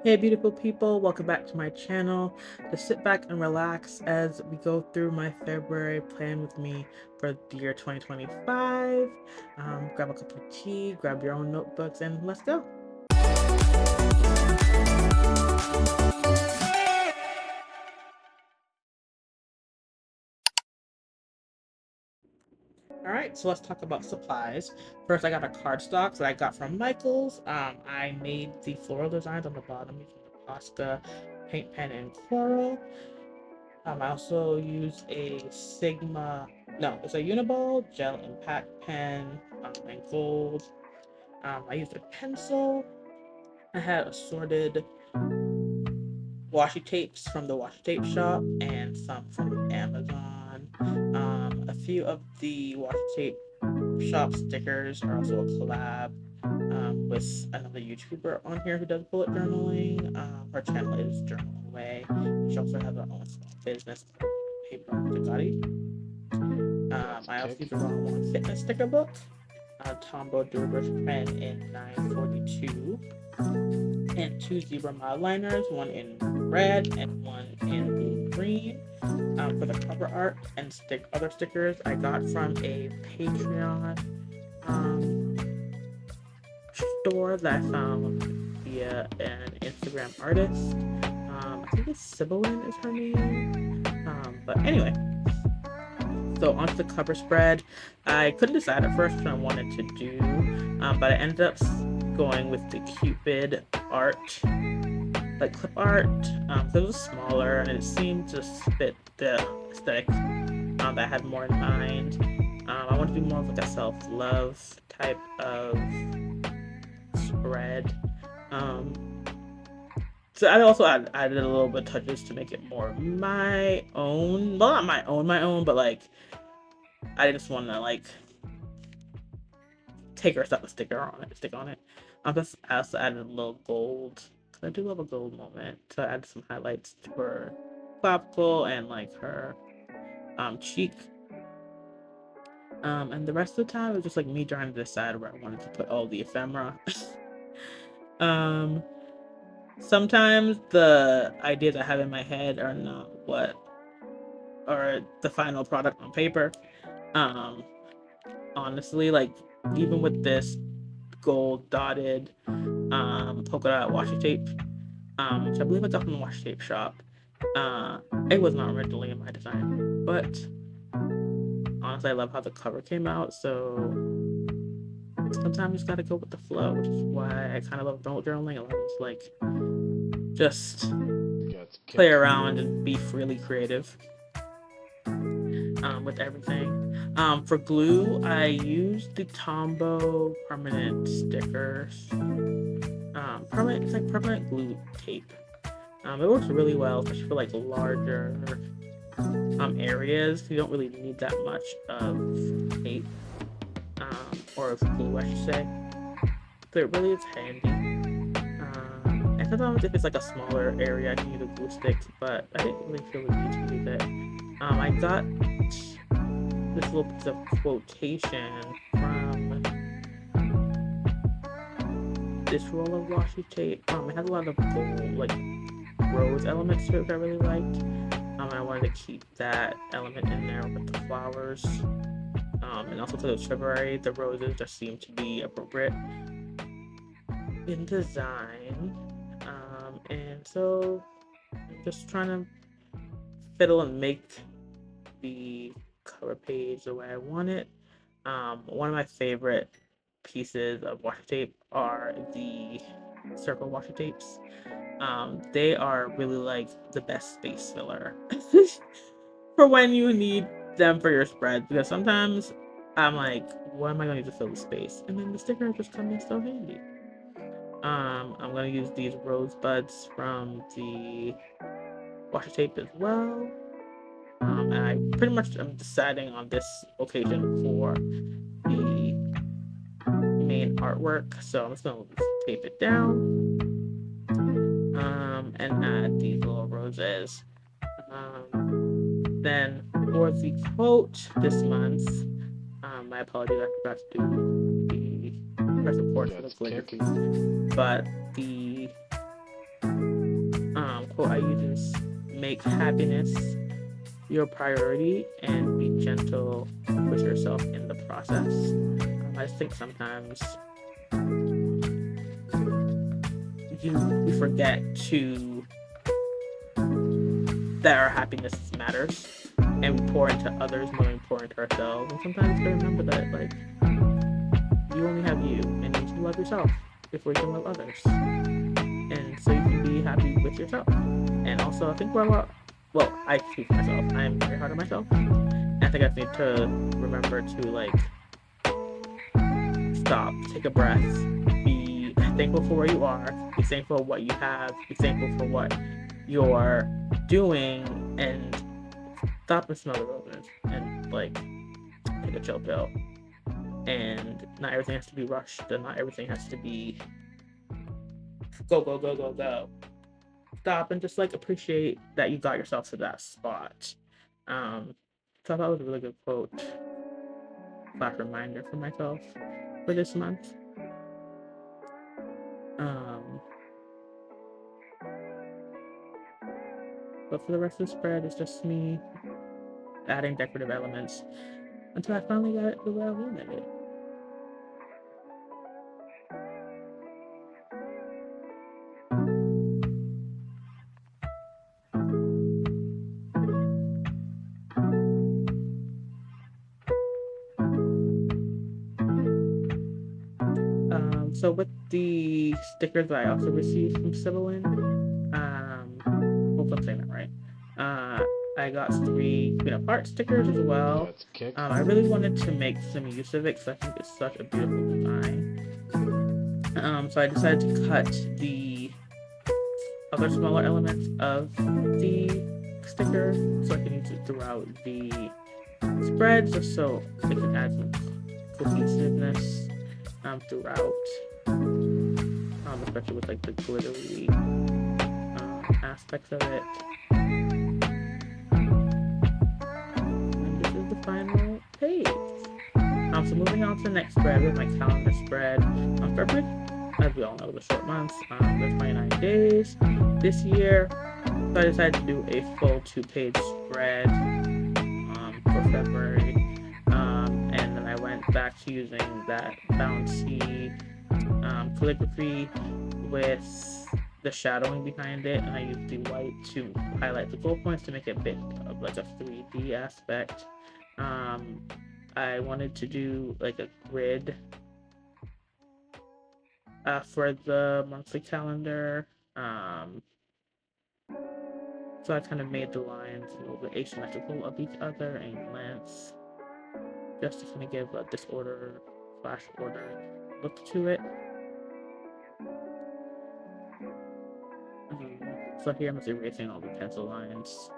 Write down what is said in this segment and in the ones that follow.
Hey beautiful people, welcome back to my channel. Just sit back and relax as we go through my February plan with me for the year 2025. Grab a cup of tea, grab your own notebooks, and let's go. Alright, so let's talk about supplies. First, I got a cardstock that I got from Michael's. I made the floral designs on the bottom using the Posca paint pen and coral. I also use a it's a Uniball gel impact pen in gold. I used a pencil. I had assorted washi tapes from the washi tape shop and some from Amazon. A few of the washi tape shop stickers are also a collab with another YouTuber on here who does bullet journaling. Her channel is Journal Away. She also has her own small business, Paper I also use the Wrong One Fitness sticker book, a Tombow Durabrush pen in 942, and two zebra Midliners, one in red and one in blue green. For the cover art and other stickers I got from a Patreon store that I found via an Instagram artist. I think it's Sibyllin is her name. But anyway, so onto the cover spread. I couldn't decide at first what I wanted to do, but I ended up going with the Cupid art, like clip art, because it was smaller and it seemed to fit the aesthetic that I had more in mind. I want to do more of like a self-love type of spread. So I also added a little bit of touches to make it more my own. Well, not my own, but like I just want to like take her stuff and stick on it. I also added a little gold. I do love a gold moment. So I added some highlights to her clavicle and like her cheek. And the rest of the time it was just like me trying to decide where I wanted to put all the ephemera. Sometimes the ideas I have in my head are not what are the final product on paper. Honestly, like even with this gold dotted polka dot washi tape, which I believe I got from the washi tape shop. It was not originally in my design, but honestly I love how the cover came out, so sometimes you just gotta go with the flow, which is why I kind of love bullet journaling. I love to like just play around and be freely creative with everything. For glue, I used the Tombow permanent stickers. It's like permanent glue tape. It works really well, especially for like larger areas. You don't really need that much of tape or of glue, I should say. So it really is handy. And sometimes if it's like a smaller area, I can use a glue stick, but I didn't really feel the need to use it. I got this little piece of quotation from this roll of washi tape. It has a lot of gold, like rose elements to it, which I really liked. I wanted to keep that element in there with the flowers. And also for the Feburary, the roses just seem to be appropriate in design. And so I'm just trying to fiddle and make the cover page the way I want it. One of my favorite pieces of washi tape are the circle washi tapes. They are really like the best space filler for when you need them for your spread, because sometimes I'm like, what am I going to use to fill the space? And then the stickers just come in so handy. I'm going to use these rosebuds from the washi tape as well. And I pretty much am deciding on this location for the main artwork, so I'm just going to tape it down and add these little roses. Then for the quote this month, my apologies, I forgot to do the press report for the calligraphy, but the quote I use is make happiness your priority and be gentle with yourself in the process. I just think sometimes we forget that our happiness matters, and we pour into others more than we pour into ourselves. And sometimes to remember that, like, you only have you, and you should love yourself before you can love others. And so you can be happy with yourself. And also, I think I speak for myself. I am very hard on myself. And I think I need to remember to, like, stop, take a breath, be thankful for where you are, be thankful for what you have, be thankful for what you're doing, and stop and smell the roses, and, like, take a chill pill. And not everything has to be rushed, and not everything has to be go, go, go, go, go. Stop and just, like, appreciate that you got yourself to that spot. So I thought it was a really good quote / reminder for myself for this month. But for the rest of the spread, it's just me adding decorative elements until I finally got it the way I wanted it. So with the stickers that I also received from Sibyllin, hope I'm saying that right. I got 3 Queen of Hearts stickers as well. I really wanted to make some use of it because I think it's such a beautiful design. So I decided to cut the other smaller elements of the sticker so I can use it throughout the spread, just so it can add some cohesiveness throughout, especially with, like, the glittery aspects of it. And this is the final page. So moving on to the next spread with my calendar spread. February, as we all know, the short months. There's 29 days this year, so I decided to do a full 2-page spread for February. And then I went back to using that bouncy calligraphy with the shadowing behind it, and I used the white to highlight the goal points to make it a bit of, like, a 3D aspect. I wanted to do, like, a grid for the monthly calendar, so I kind of made the lines a little bit asymmetrical of each other in length, just to kind of give a disorder / order look to it. So here I'm just erasing all the pencil lines,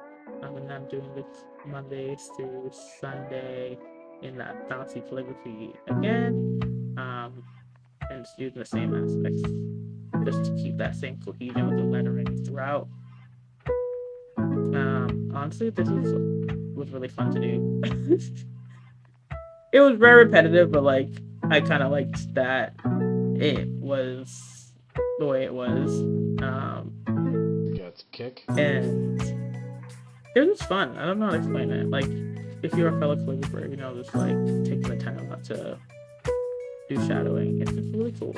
and then I'm doing this Monday through Sunday in that bouncy calligraphy again, and just using the same aspects just to keep that same cohesion with the lettering throughout. Honestly, this was really fun to do. It was very repetitive, but, like, I kind of liked that it was the way it was. Kick. And it was just fun. I don't know how to explain it. Like, if you're a fellow calligrapher, you know, just, like, taking the time out to do shadowing, it's just really cool.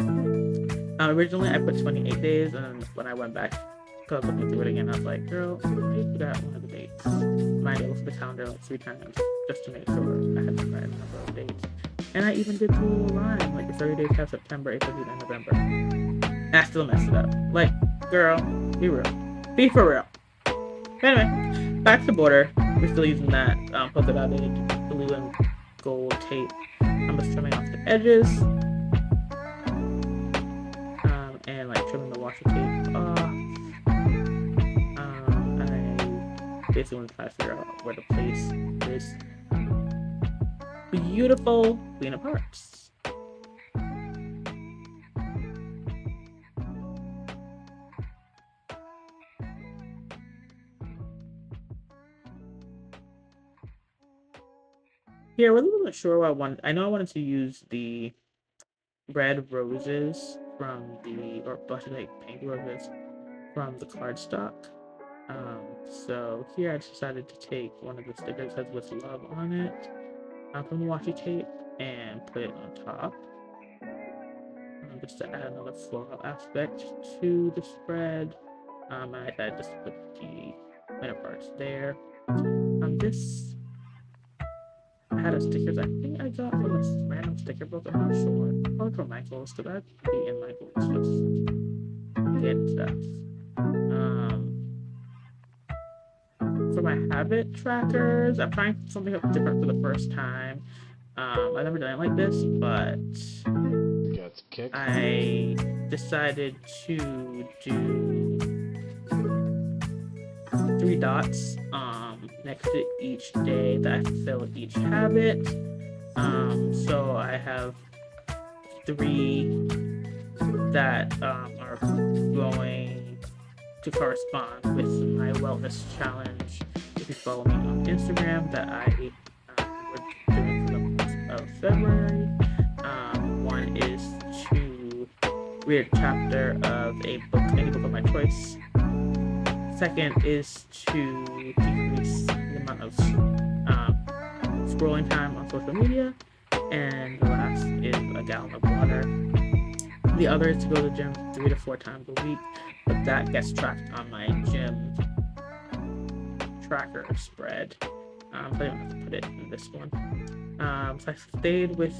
Originally, I put 28 days, and when I went back, because I was looking through it again, I was like, girl, I forgot one of the dates. And I looked at the calendar, like, 3 times just to make sure I had the right number of dates. And I even did the little line, like, the 30 days have September, April, June, and November. And I still messed it up. Like, girl, be real. Be for real. Anyway, back to the border. We're still using that polka dotted blue and gold tape. I'm just trimming off the edges. And, like, trimming the washi tape off. I basically want to try to figure out where to place this beautiful Queen of Hearts. Here, I really wasn't sure what I wanted. I know I wanted to use the red roses from the, or actually, like, pink roses from the cardstock. So here I decided to take one of the stickers that has with love on it from the washi tape and put it on top. Just to add another floral aspect to the spread. And I decided just to put the middle parts there. This I had a stickers I think I got from a random sticker book, I'm not sure. Probably from Michael's, because that'd be in Michael's just get stuff. For my habit trackers, I'm trying something different for the first time. I've never done it like this, but I decided to do 3 dots next to each day that I fill each habit. So I have 3 that are going to correspond with my wellness challenge. If you follow me on Instagram, that I we're doing for the month of February. One is to read a chapter of a book, any book of my choice. Second is to decrease the amount of scrolling time on social media. And the last is a gallon of water. The other is to go to the gym 3 to 4 times a week, but that gets tracked on my gym tracker spread. So I don't have to put it in this one. So I stayed with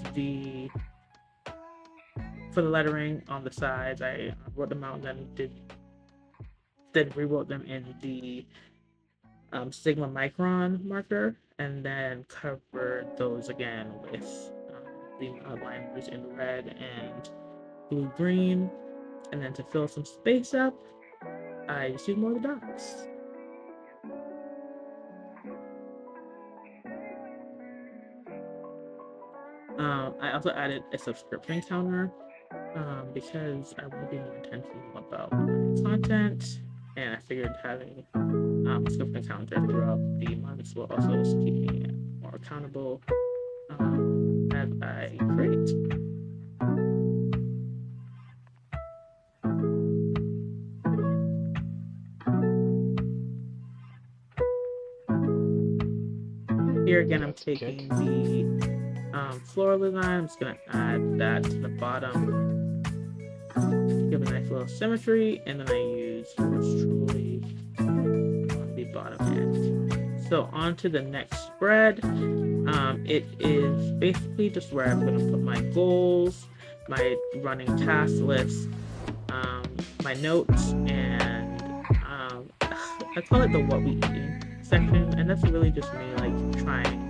for the lettering on the sides, I wrote them out and then rewrote them in the Sigma Micron marker, and then covered those again with the liners in red and blue-green. And then to fill some space up, I just used more of the dots. I also added a subscription counter because I want to be more intentional about my content, and I figured having a subscription counter throughout the months will also keep me more accountable as I create. Here again, I'm taking the floral design. I'm just going to add that to the bottom, give a nice little symmetry, and then I use yours truly on the bottom end. So on to the next spread. It is basically just where I'm going to put my goals, my running task list, my notes, and I call it the what we eating section, and that's really just me like trying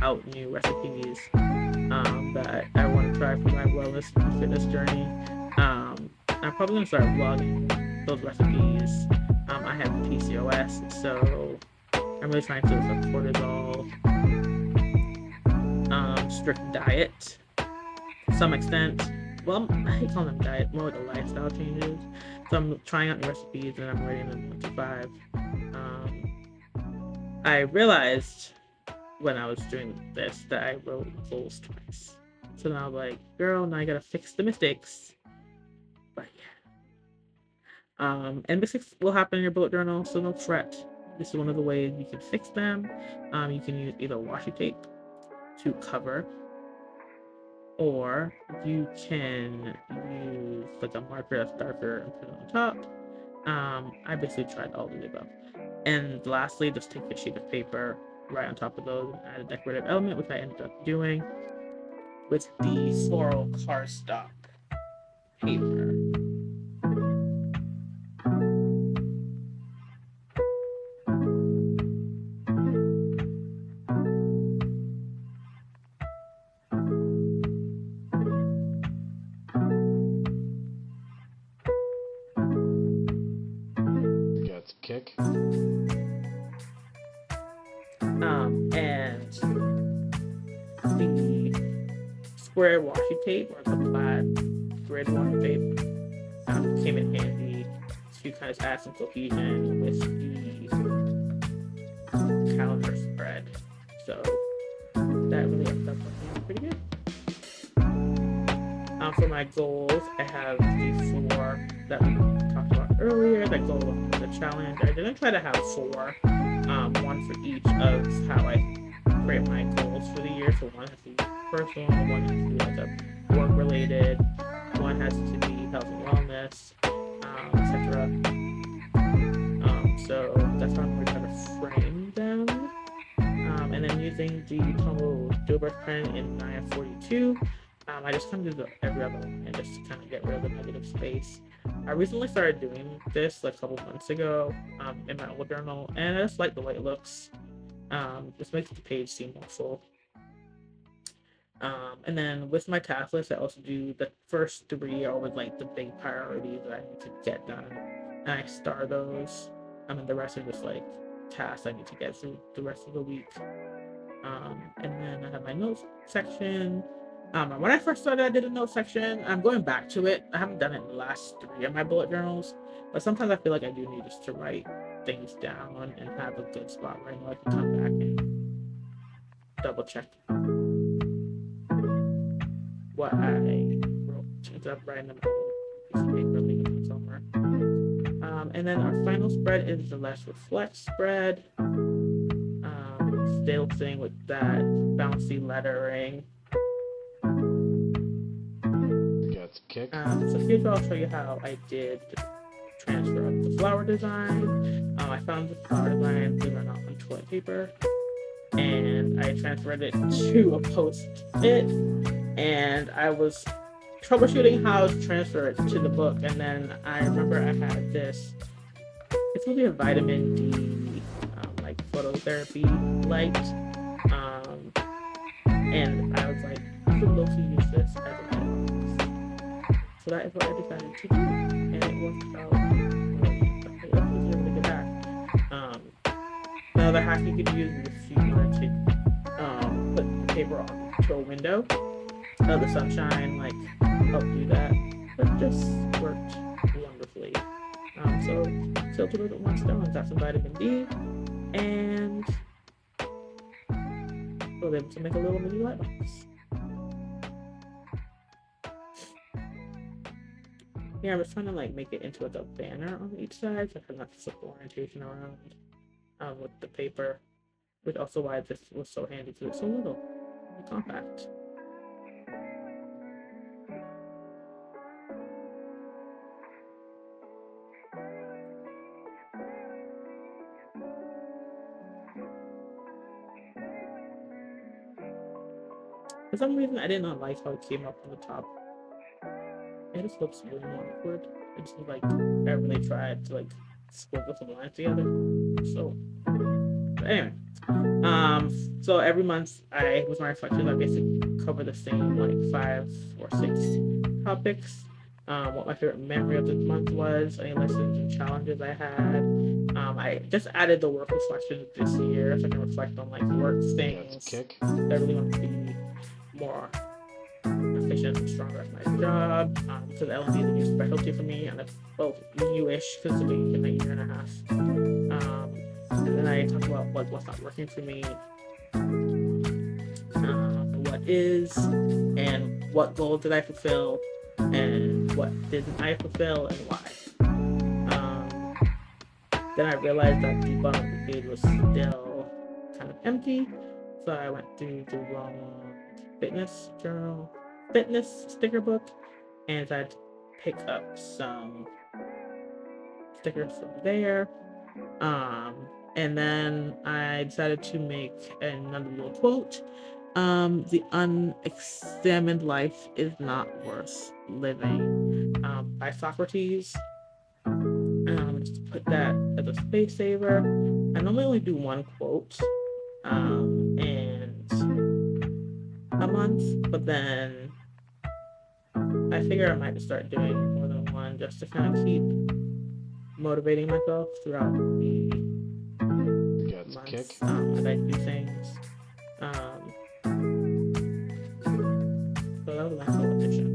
out new recipes that I want to try for my wellness and fitness journey. I'm probably going to start vlogging those recipes. I have PCOS, so I'm really trying to do a cortisol strict diet to some extent. Well, I hate calling them diet, more like a lifestyle changes. So I'm trying out new recipes and I'm rating them 1 to 5. I realized when I was doing this that I wrote goals twice. So then I was like, girl, now I gotta fix the mistakes. But yeah. And mistakes will happen in your bullet journal, so no fret. This is one of the ways you can fix them. You can use either washi tape to cover, or you can use like a marker that's darker and put it on top. I basically tried all of the above. And lastly, just take a sheet of paper right on top of those and add a decorative element, which I ended up doing with the floral cardstock paper. Kick. And the square washi tape, or the plaid grid washi tape, came in handy to kind of add some cohesion with the calendar spread. So that really ended up looking pretty good. For my goals, I have the 4 that we talked about earlier. That goal of the challenge. I didn't try to have 4, one for each of how I create my goals for the year. So one has to be personal, one has to be like a work related, one has to be health and wellness, etc. So that's how I'm going to try to frame them. And then using the Tombow Dilbert pen in 942, I just kind of do every other one just to kind of get rid of the negative space. I recently started doing this like a couple months ago in my old journal, and I just like the way it looks. Just makes the page seem more full. And then with my task list, I also do the first 3 are with like the big priorities that I need to get done, and I star those. And the rest are just like tasks I need to get through the rest of the week. And then I have my notes section. When I first started, I did a note section. I'm going back to it. I haven't done it in the last 3 of my bullet journals, but sometimes I feel like I do need just to write things down and have a good spot where I know I can come back and double check what I wrote instead of writing them on a piece of paper, leaving them somewhere. And then our final spread is the Let's Reflect spread. Still staying with that bouncy lettering. Kick. So here's where I'll show you how I did the transfer of the flower design. I found the flower design, believe it or not, on toilet paper, and I transferred it to a post-it, and I was troubleshooting how to transfer it to the book, and then I remember I had this, it's going to be a vitamin D, like phototherapy light, and I was like, I could low-key use this as an item. So that is what I decided to do, and it worked out. It was really good hack. The other hack you could use is if you wanted to put the paper onto a window, the sunshine like helped do that, but this worked wonderfully. So kill 2 birds with 1 stone, got some vitamin D, and was able to make a little mini lightbox. Yeah, I was trying to like make it into like a banner on each side, so I could not flip the orientation around with the paper, which also why this was so handy because it's so little and compact. For some reason, I did not like how it came up on the top. It just looks really awkward. It just like I really tried to like squiggle some lines together. So, but anyway, so every month with my reflections, I basically cover the same like 5 or 6 topics. What my favorite memory of the month was, any lessons and challenges I had. I just added the work reflections this year, so I can reflect on like work things. Kick. I really want to be more efficient and stronger at my job, because L&D is a new specialty for me, and it's both newish because it's been a year and a half. And then I talk about like what's not working for me, what is, and what goals did I fulfill, and what didn't I fulfill, and why. Then I realized that the bottom of the page was still kind of empty, so I went through the wrong fitness sticker book, and decided to pick up some stickers from there. And then I decided to make another little quote. The unexamined life is not worth living, by Socrates. Just put that as a space saver. I normally only do 1 quote and a month, but then I figure I might just start doing more than 1 just to kind of keep motivating myself throughout the months as I do things. So that was my whole addition.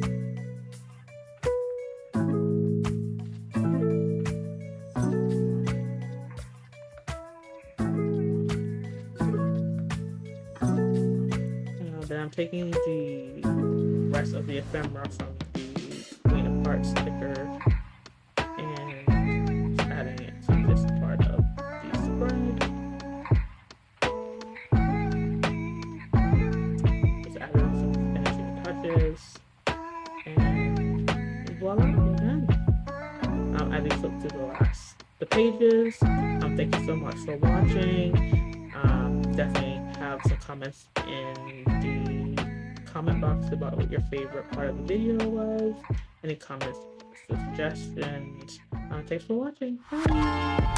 Then I'm taking the rest of the ephemera from the Queen of Hearts sticker and adding it to voila, you're done. As you flip through the pages. Thank you so much for watching. Definitely have some comments in the comment box about what your favorite part of the video was. Any comments, suggestions. Thanks for watching. Bye.